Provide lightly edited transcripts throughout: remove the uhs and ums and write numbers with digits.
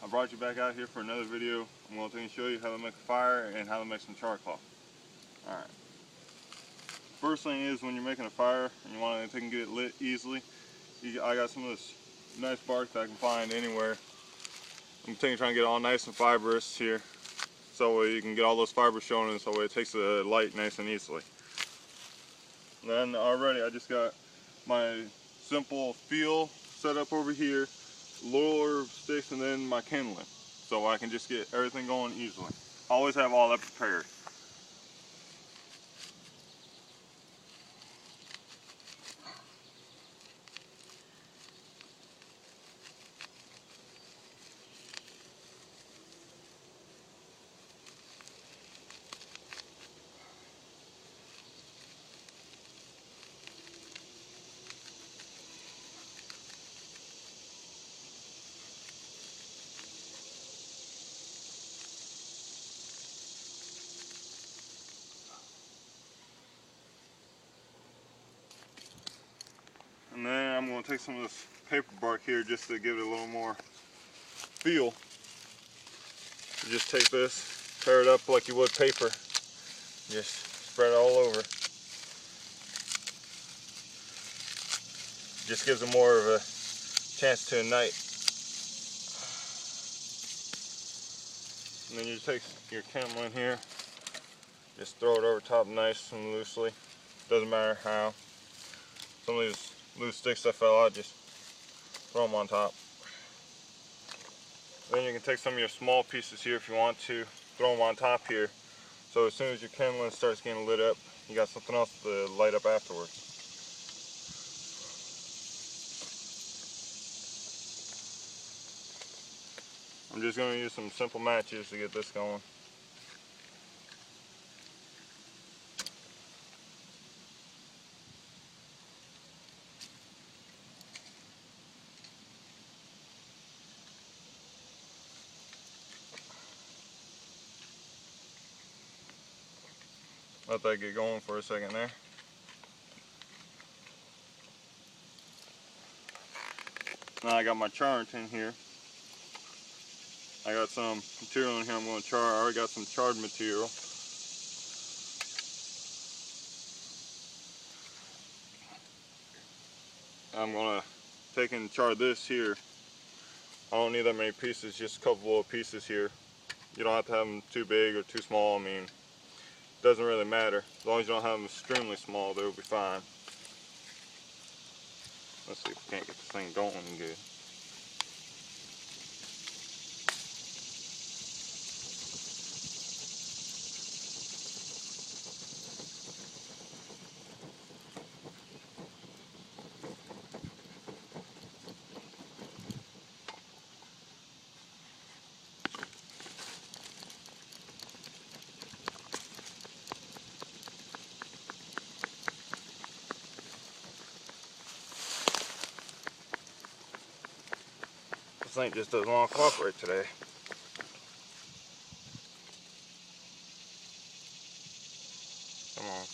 brought you back out here for another video. I'm going to show you how to make a fire and how to make some char cloth. Alright. First thing is, when you're making a fire and you want to get it lit easily, I got some of this nice bark that I can find anywhere. I'm trying to get it all nice and fibrous here, so you can get all those fibers showing, and so it takes the light nice and easily. Then already I just got my simple fuel set up over here, lower sticks, and then my kindling, so I can just get everything going easily. Always have all that prepared. And then I'm going to take some of this paper bark here just to give it a little more feel. Just take this, tear it up like you would paper, just spread it all over. Just gives it more of a chance to ignite. And then you take your kindling here, just throw it over top nice and loosely. Doesn't matter how. Some of these loose sticks that fell out, just throw them on top. Then you can take some of your small pieces here if you want to, throw them on top here. So as soon as your kindling starts getting lit up, you got something else to light up afterwards. I'm just going to use some simple matches to get this going. Let that get going for a second there. Now I got my charring tin here. I got some material in here I'm going to char. I already got some charred material. I'm going to take and char this here. I don't need that many pieces, just a couple little pieces here. You don't have to have them too big or too small. I mean, it doesn't really matter. As long as you don't have them extremely small, they'll be fine. Let's see if we can't get this thing going good. This thing just doesn't want to cooperate today. Come on.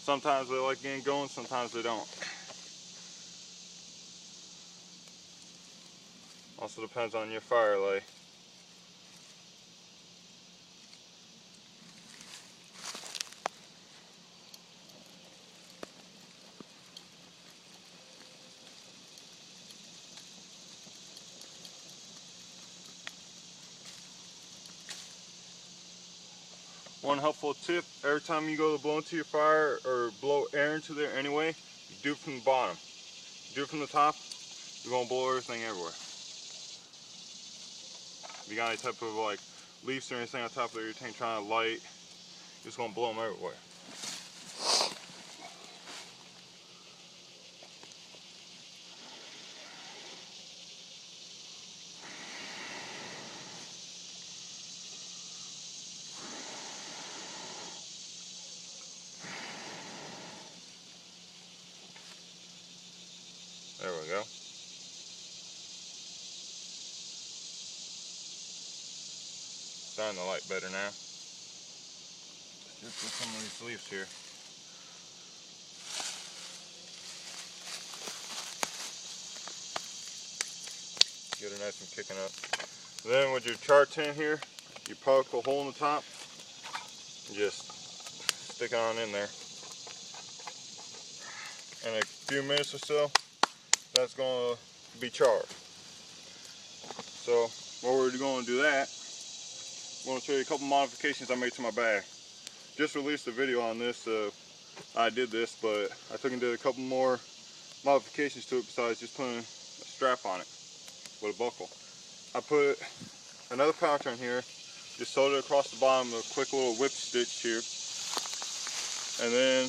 Sometimes they like getting going, sometimes they don't. Also depends on your fire lay. One helpful tip, every time you go to blow into your fire or blow air into there anyway, you do it from the bottom. Do it from the top, you're going to blow everything everywhere. If you got any type of like leaves or anything on top of your tank trying to light, you're just going to blow them everywhere. There we go. Starting to light better now. Just with some of these leaves here. nice and kicking up. Then with your char tin here, you poke a hole in the top and just stick it on in there. In a few minutes or so, that's going to be charred. So while we're going to do that, I'm going to show you a couple modifications I made to my bag. Just released a video on this, so I did this, but I took and did a couple more modifications to it besides just putting a strap on it with a buckle. I put another pouch on here, just sewed it across the bottom with a quick little whip stitch here. And then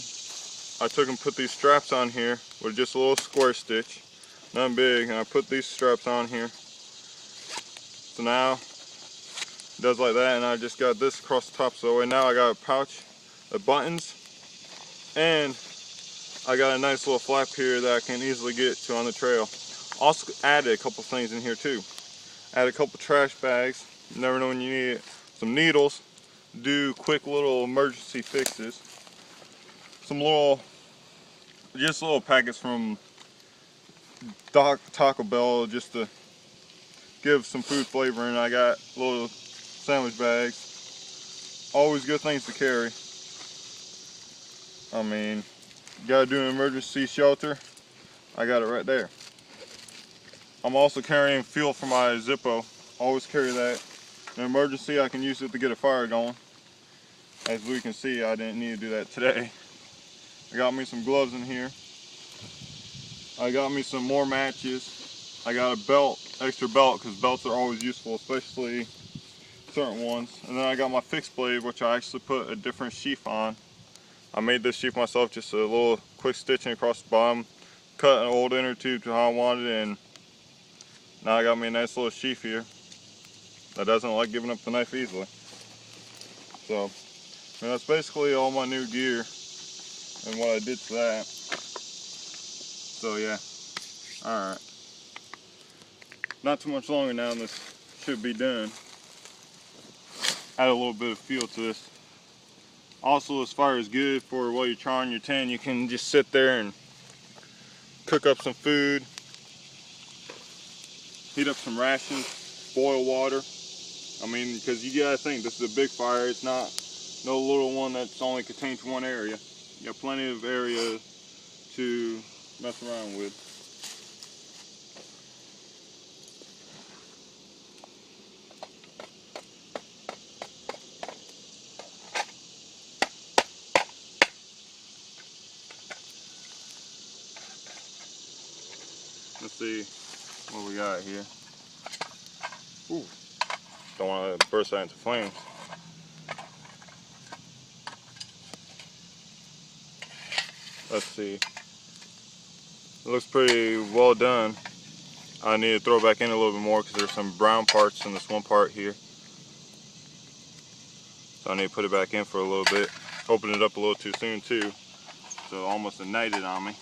I took and put these straps on here with just a little square stitch, nothing big, and I put these straps on here. So now it does like that, and I just got this across the top, so now I got a pouch of buttons, and I got a nice little flap here that I can easily get to on the trail. Also added a couple things in here too. Added a couple trash bags, you never know when you need it. Some needles, do quick little emergency fixes. Some just little packets from Taco Bell just to give some food flavor, and I got little sandwich bags. Always good things to carry. I mean, you gotta do an emergency shelter, I got it right there. I'm also carrying fuel for my Zippo. Always carry that. In an emergency, I can use it to get a fire going. As we can see, I didn't need to do that today. I got me some gloves in here. I got me some more matches. I got a belt, extra belt, because belts are always useful, especially certain ones. And then I got my fixed blade, which I actually put a different sheath on. I made this sheath myself, just a little quick stitching across the bottom. Cut an old inner tube to how I wanted it, and now I got me a nice little sheath here that doesn't like giving up the knife easily. So, I mean, that's basically all my new gear and what I did to that. So yeah, alright. Not too much longer now and this should be done. Add a little bit of feel to this. Also, this fire is good for while you're charring your tin. You can just sit there and cook up some food, heat up some rations, boil water. I mean, because you gotta think, this is a big fire. It's not no little one that's only contained to one area. You got plenty of area to mess around with. Let's see what we got here. Ooh, don't want to burst that into flames. Let's see. It looks pretty well done. I need to throw it back in a little bit more because there's some brown parts in this one part here. So I need to put it back in for a little bit. Open it up a little too soon too, so it almost ignited on me.